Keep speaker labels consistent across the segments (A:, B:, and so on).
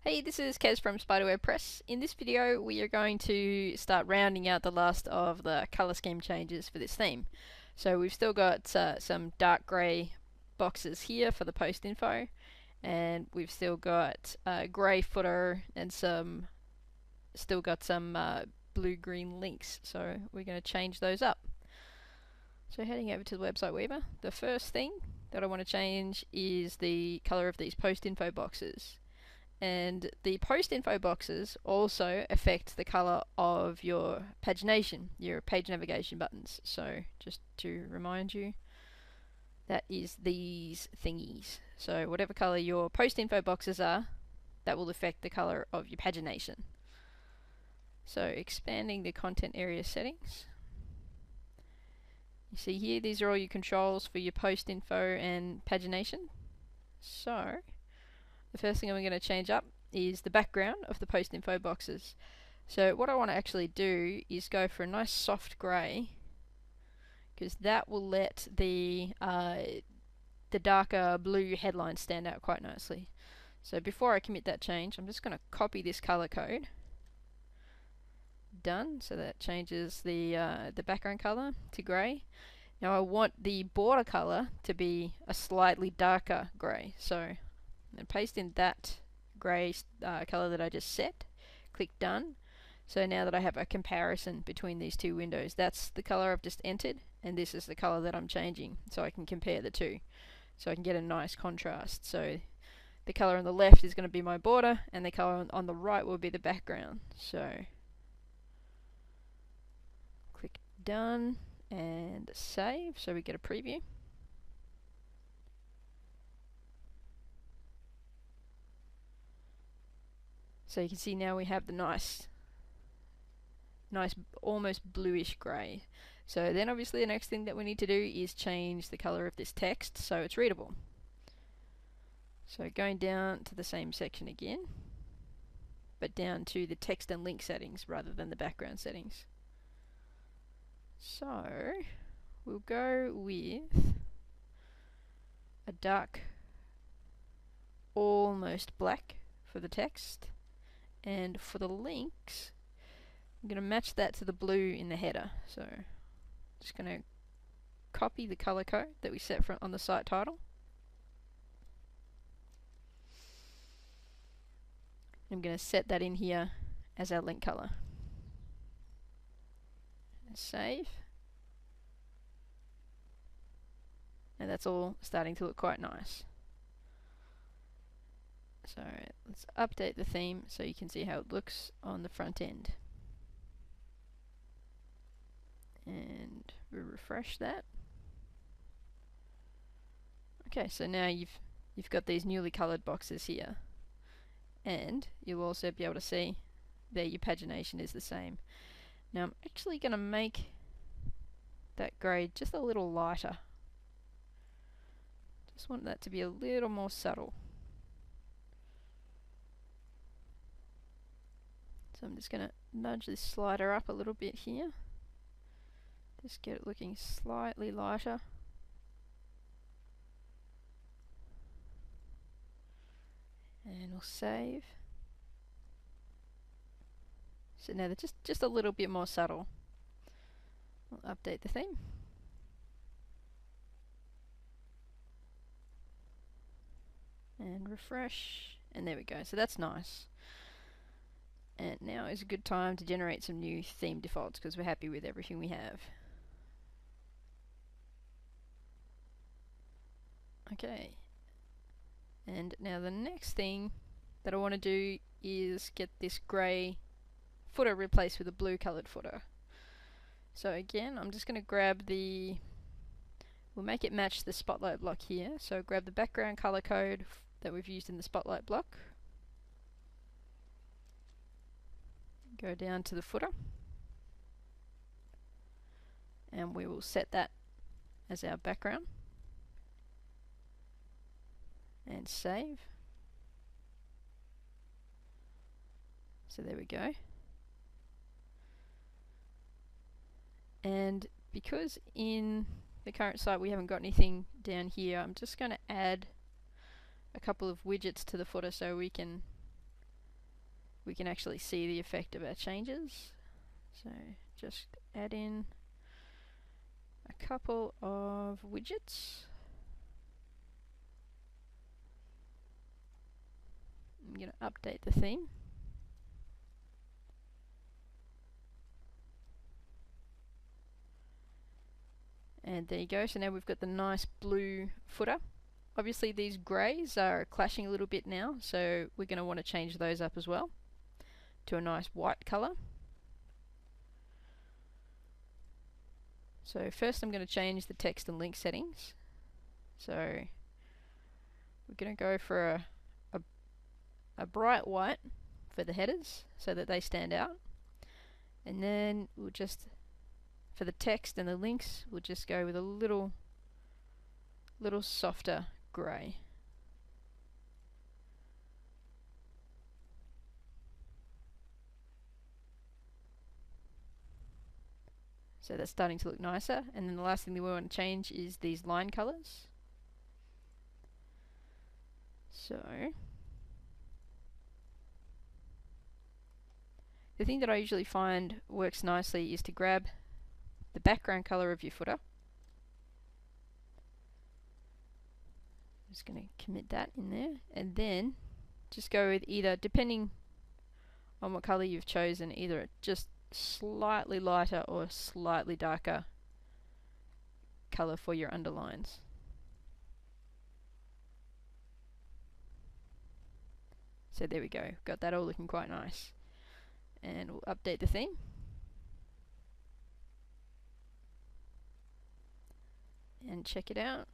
A: Hey, this is Kez from WYSIWYG. In this video, we are going to start rounding out the last of the color scheme changes for this theme. So we've still got some dark grey boxes here for the post info, and we've still got a grey footer and some blue-green links. So we're going to change those up. So heading over to the website Weaver, the first thing that I want to change is the color of these post info boxes. And the post info boxes also affect the color of your pagination, your page navigation buttons. So just to remind you, that is these thingies. So whatever color your post info boxes are, that will affect the color of your pagination. So expanding the content area settings. You see here, these are all your controls for your post info and pagination. So the first thing I'm going to change up is the background of the post info boxes. So what I want to actually do is go for a nice soft grey, because that will let the darker blue headline stand out quite nicely. So before I commit that change, I'm just going to copy this color code. Done. So that changes the background color to grey. Now I want the border color to be a slightly darker grey. So and paste in that grey color that I just set. Click done. So now that I have a comparison between these two windows, that's the color I've just entered, and this is the color that I'm changing, so I can compare the two. So I can get a nice contrast. So the color on the left is going to be my border, and the color on the right will be the background. So click done and save, so we get a preview. So you can see now we have the nice almost bluish grey. So then obviously the next thing that we need to do is change the colour of this text so it's readable. So going down to the same section again, but down to the text and link settings rather than the background settings. So we'll go with a dark almost black for the text, and for the links I'm going to match that to the blue in the header. So just going to copy the color code that we set on the site title. I'm going to set that in here as our link color. And save. And that's all starting to look quite nice. So let's update the theme so you can see how it looks on the front end. And we'll refresh that. Okay, so now you've got these newly coloured boxes here, and you'll also be able to see there your pagination is the same. Now I'm actually going to make that grey just a little lighter. Just want that to be a little more subtle. So I'm just going to nudge this slider up a little bit here. Just get it looking slightly lighter. And we'll save. So now they're just a little bit more subtle. We'll update the theme. And refresh. And there we go. So that's nice. And now is a good time to generate some new theme defaults because we're happy with everything we have. Okay. And now the next thing that I want to do is get this grey footer replaced with a blue coloured footer. So again, I'm just going to grab we'll make it match the spotlight block here. So grab the background colour code that we've used in the spotlight block. Go down to the footer. And we will set that as our background. And save. So there we go. And because in the current site we haven't got anything down here, I'm just going to add a couple of widgets to the footer so we can we can actually see the effect of our changes. So just add in a couple of widgets. I'm going to update the theme. And there you go. So now we've got the nice blue footer. Obviously these greys are clashing a little bit now, so we're going to want to change those up as well to a nice white colour. So first I'm going to change the text and link settings. So we're going to go for a bright white for the headers so that they stand out. And then we'll just, for the text and the links, we'll just go with a little softer grey. So that's starting to look nicer. And then the last thing that we want to change is these line colours. So the thing that I usually find works nicely is to grab the background colour of your footer. I'm just going to commit that in there, and then just go with either, depending on what colour you've chosen, either just slightly lighter or slightly darker colour for your underlines. So there we go, got that all looking quite nice. And we'll update the theme. And check it out.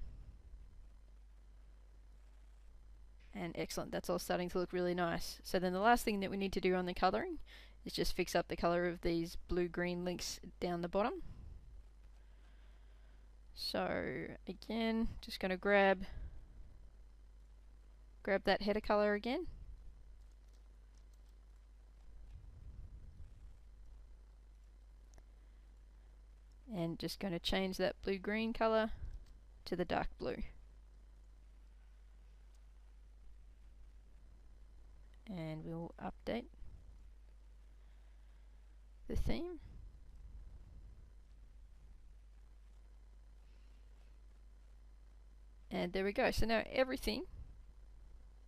A: And excellent, that's all starting to look really nice. So then the last thing that we need to do on the colouring is just fix up the colour of these blue-green links down the bottom. So again, just going to grab that header colour again. And just going to change that blue-green colour to the dark blue. And we'll update the theme. And there we go. So now everything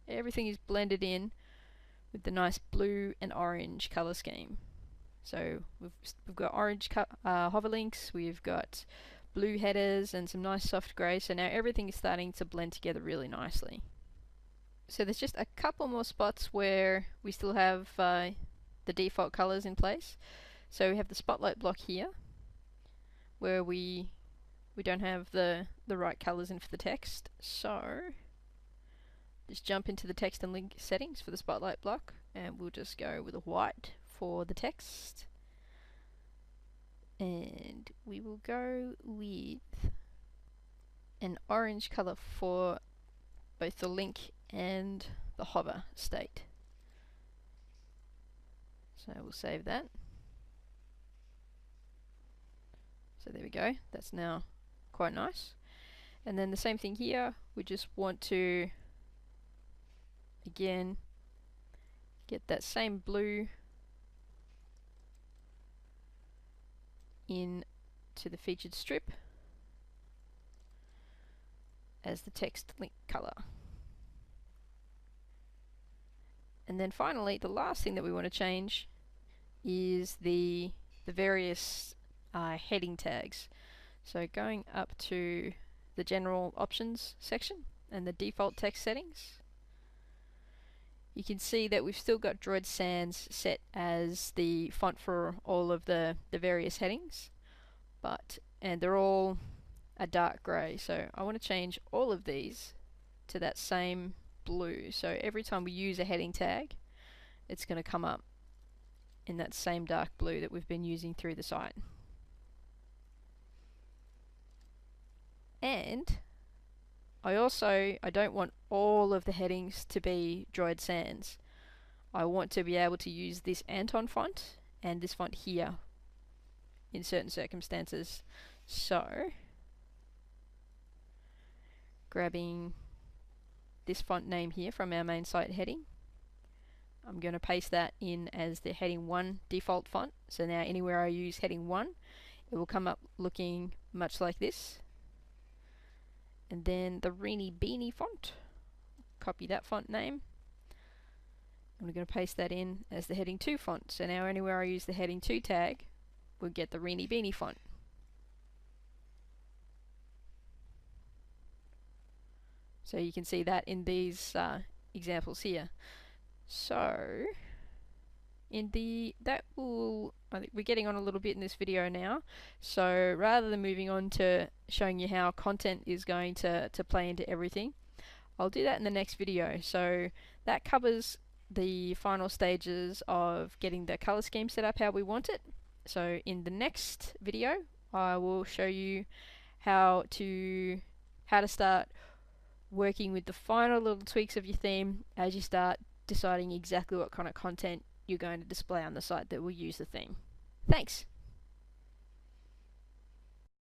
A: is blended in with the nice blue and orange colour scheme. So we've got orange hover links, we've got blue headers and some nice soft grey. So now everything is starting to blend together really nicely. So there's just a couple more spots where we still have the default colours in place. So we have the spotlight block here, where we don't have the right colours in for the text. So just jump into the text and link settings for the spotlight block, and we'll just go with a white for the text. And we will go with an orange colour for both the link and the hover state. So we'll save that. So there we go, that's now quite nice. And then the same thing here, we just want to again get that same blue in to the featured strip as the text link color. And then finally, the last thing that we want to change is the various heading tags. So going up to the general options section and the default text settings, you can see that we've still got Droid Sans set as the font for all of the various headings, and they're all a dark grey. So I want to change all of these to that same blue. So every time we use a heading tag, it's going to come up in that same dark blue that we've been using through the site. And I don't want all of the headings to be Droid Sans. I want to be able to use this Anton font and this font here in certain circumstances. So grabbing this font name here from our main site heading, I'm going to paste that in as the heading 1 default font. So now anywhere I use heading 1, it will come up looking much like this. And then the Reenie Beanie font, copy that font name. I'm going to paste that in as the heading 2 font. So now anywhere I use the heading 2 tag, we'll get the Reenie Beanie font. So you can see that in these examples here. So I think we're getting on a little bit in this video now. So rather than moving on to showing you how content is going to play into everything, I'll do that in the next video. So that covers the final stages of getting the color scheme set up how we want it. So in the next video, I will show you how to start working with the final little tweaks of your theme as you start deciding exactly what kind of content you're going to display on the site that will use the theme. Thanks!